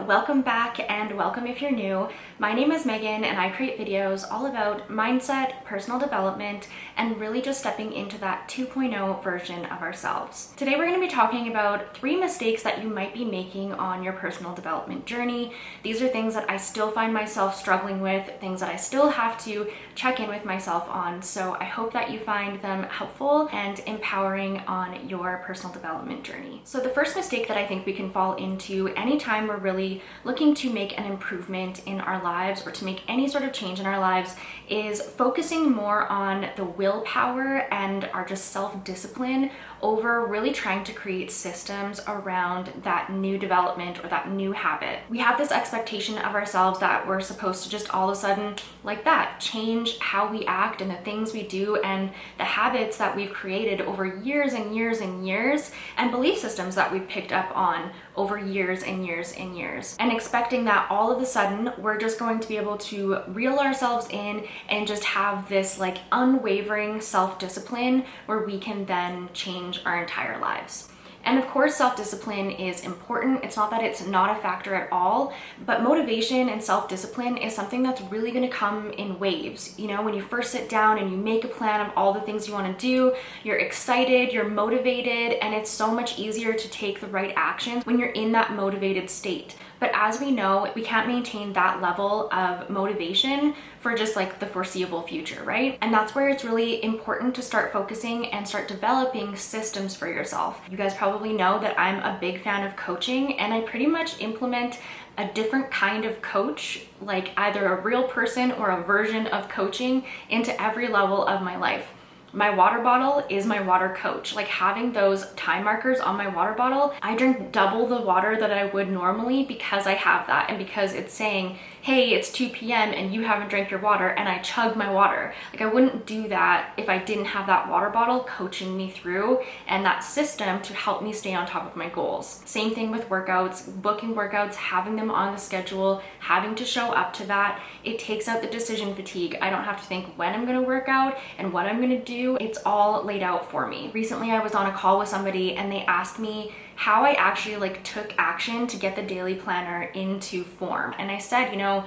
welcome back and welcome if you're new. My name is Megan and I create videos all about mindset, personal development, and really just stepping into that 2.0 version of ourselves. Today we're going to be talking about 3 mistakes that you might be making on your personal development journey. These are things that I still find myself struggling with, things that I still have to check in with myself on, so I hope that you find them helpful and empowering on your personal development journey. So the first mistake that I think we can fall into anytime we're really looking to make an improvement in our lives or to make any sort of change in our lives is focusing more on the willpower and our just self-discipline over really trying to create systems around that new development or that new habit. We have this expectation of ourselves that we're supposed to just all of a sudden, like that, change how we act and the things we do and the habits that we've created over years and years and years, and belief systems that we've picked up on over years and years and years, and expecting that all of a sudden we're just going to be able to reel ourselves in and just have this like unwavering self-discipline where we can then change our entire lives. And of course, self-discipline is important. It's not that it's not a factor at all, but motivation and self-discipline is something that's really going to come in waves. You know, when you first sit down and you make a plan of all the things you want to do, you're excited, you're motivated, and it's so much easier to take the right actions when you're in that motivated state. But as we know, we can't maintain that level of motivation for just like the foreseeable future, right? And that's where it's really important to start focusing and start developing systems for yourself. You guys probably know that I'm a big fan of coaching, and I pretty much implement a different kind of coach, like either a real person or a version of coaching, into every level of my life. My water bottle is my water coach. Like having those time markers on my water bottle, I drink double the water that I would normally because I have that, and because it's saying, hey, it's 2 p.m. and you haven't drank your water, and I chug my water. Like I wouldn't do that if I didn't have that water bottle coaching me through and that system to help me stay on top of my goals. Same thing with workouts, booking workouts, having them on the schedule, having to show up to that. It takes out the decision fatigue. I don't have to think when I'm gonna work out and what I'm gonna do. It's all laid out for me. Recently, I was on a call with somebody and they asked me how I actually like took action to get the daily planner into form. And I said, you know,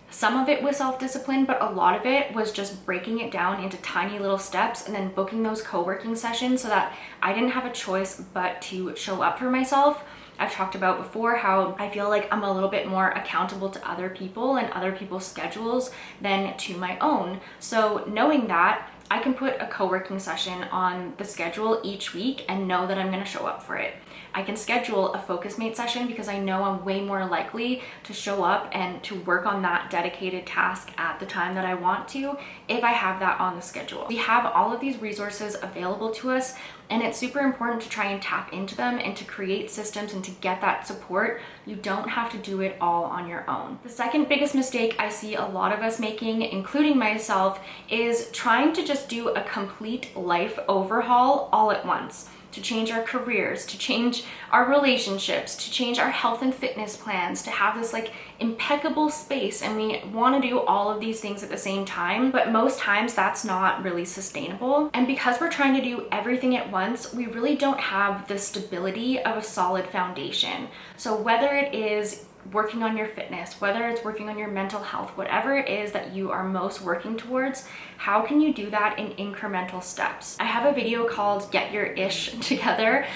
some of it was self-discipline, but a lot of it was just breaking it down into tiny little steps and then booking those co-working sessions so that I didn't have a choice but to show up for myself. I've talked about before how I feel like I'm a little bit more accountable to other people and other people's schedules than to my own. So knowing that, I can put a co-working session on the schedule each week and know that I'm going to show up for it. I can schedule a focus mate session because I know I'm way more likely to show up and to work on that dedicated task at the time that I want to if I have that on the schedule. We have all of these resources available to us, and it's super important to try and tap into them and to create systems and to get that support. You don't have to do it all on your own. The second biggest mistake I see a lot of us making, including myself, is trying to just do a complete life overhaul all at once. To change our careers, to change our relationships, to change our health and fitness plans, to have this like impeccable space, and we want to do all of these things at the same time, but most times that's not really sustainable. And because we're trying to do everything at once, we really don't have the stability of a solid foundation. So whether it is working on your fitness, whether it's working on your mental health, whatever it is that you are most working towards, how can you do that in incremental steps? I have a video called Get Your Ish Together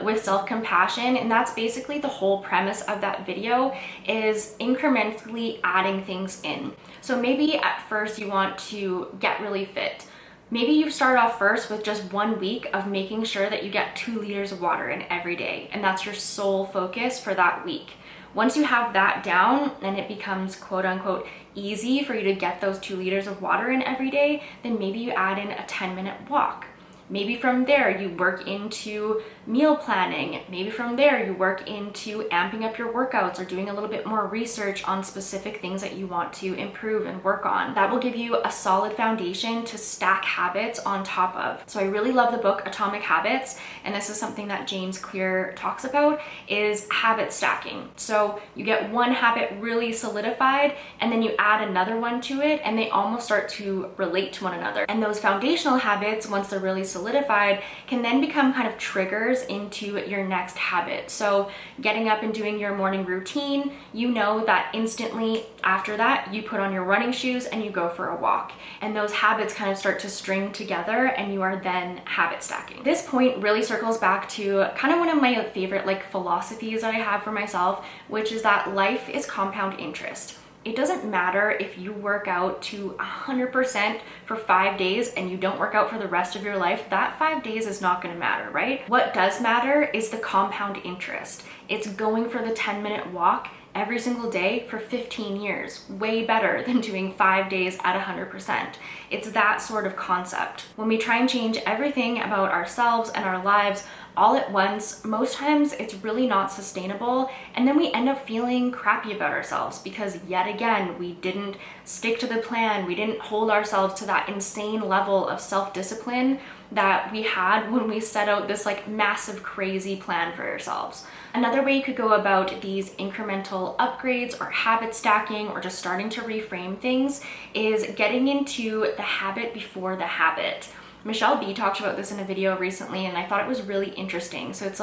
with self-compassion, and that's basically the whole premise of that video is incrementally adding things in. So maybe at first you want to get really fit. Maybe you start off first with just 1 week of making sure that you get 2 liters of water in every day, and that's your sole focus for that week. Once you have that down and it becomes quote unquote easy for you to get those 2 liters of water in every day, then maybe you add in a 10-minute walk. Maybe from there you work into meal planning. Maybe from there you work into amping up your workouts or doing a little bit more research on specific things that you want to improve and work on. That will give you a solid foundation to stack habits on top of. So I really love the book Atomic Habits, and this is something that James Clear talks about, is habit stacking. So you get one habit really solidified and then you add another one to it, and they almost start to relate to one another. And those foundational habits, once they're really solidified, solidified can then become kind of triggers into your next habit. So getting up and doing your morning routine, you know that instantly after that, you put on your running shoes and you go for a walk. And those habits kind of start to string together and you are then habit stacking. This point really circles back to kind of one of my favorite philosophies that I have for myself, which is that life is compound interest. It doesn't matter if you work out to 100% for 5 days and you don't work out for the rest of your life, that 5 days is not going to matter, right? What does matter is the compound interest. It's going for the 10-minute walk every single day for 15 years, way better than doing 5 days at 100%. It's that sort of concept. When we try and change everything about ourselves and our lives all at once, most times it's really not sustainable, and then we end up feeling crappy about ourselves because yet again, we didn't stick to the plan, we didn't hold ourselves to that insane level of self-discipline that we had when we set out this massive crazy plan for ourselves. Another way you could go about these incremental upgrades or habit stacking or just starting to reframe things is getting into the habit before the habit. Michelle B talked about this in a video recently and I thought it was really interesting. So it's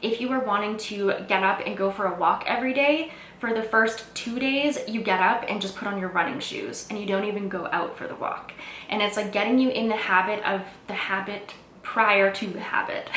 if you were wanting to get up and go for a walk every day, for the first 2 days, you get up and just put on your running shoes and you don't even go out for the walk. And it's getting you in the habit of the habit prior to the habit.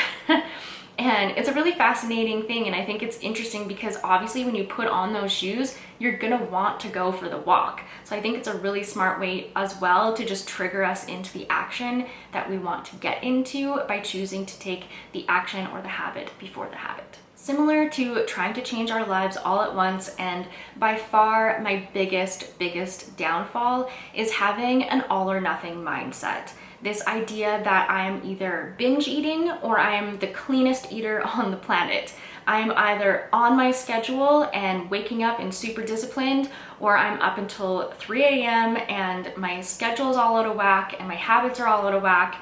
And it's a really fascinating thing, and I think it's interesting because obviously when you put on those shoes, you're gonna want to go for the walk. So I think it's a really smart way as well to just trigger us into the action that we want to get into by choosing to take the action or the habit before the habit. Similar to trying to change our lives all at once, and by far my biggest downfall is having an all or nothing mindset. This idea that I am either binge eating or I am the cleanest eater on the planet. I'm either on my schedule and waking up and super disciplined, or I'm up until 3 a.m. and my schedule's all out of whack and my habits are all out of whack.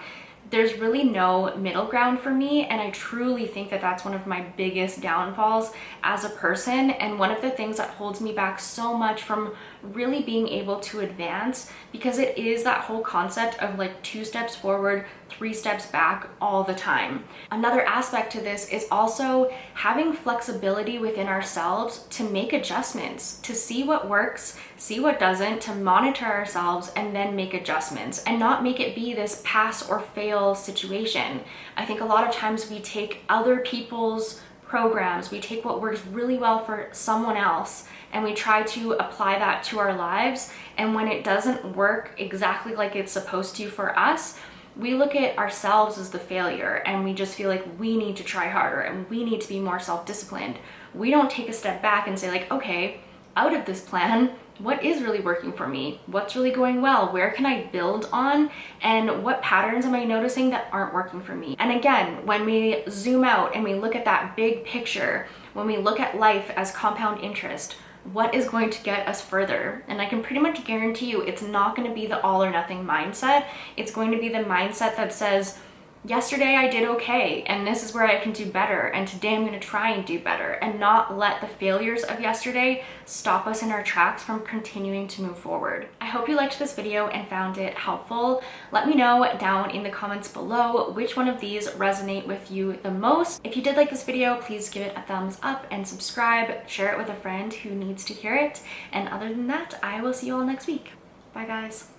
There's really no middle ground for me, and I truly think that that's one of my biggest downfalls as a person, and one of the things that holds me back so much from really being able to advance, because it is that whole concept of 2 steps forward, 3 steps back all the time. Another aspect to this is also having flexibility within ourselves to make adjustments, to see what works, see what doesn't, to monitor ourselves and then make adjustments and not make it be this pass or fail situation. I think a lot of times we take other people's programs, we take what works really well for someone else and we try to apply that to our lives, and when it doesn't work exactly like it's supposed to for us, we look at ourselves as the failure and we just feel like we need to try harder and we need to be more self-disciplined. We don't take a step back and say okay, out of this plan, what is really working for me? What's really going well? Where can I build on? And what patterns am I noticing that aren't working for me? And again, when we zoom out and we look at that big picture, when we look at life as compound interest, what is going to get us further? And I can pretty much guarantee you it's not going to be the all or nothing mindset. It's going to be the mindset that says, yesterday I did okay, and this is where I can do better, and today I'm going to try and do better, and not let the failures of yesterday stop us in our tracks from continuing to move forward. I hope you liked this video and found it helpful. Let me know down in the comments below which one of these resonate with you the most. If you did like this video, please give it a thumbs up and subscribe, share it with a friend who needs to hear it, and other than that, I will see you all next week. Bye guys.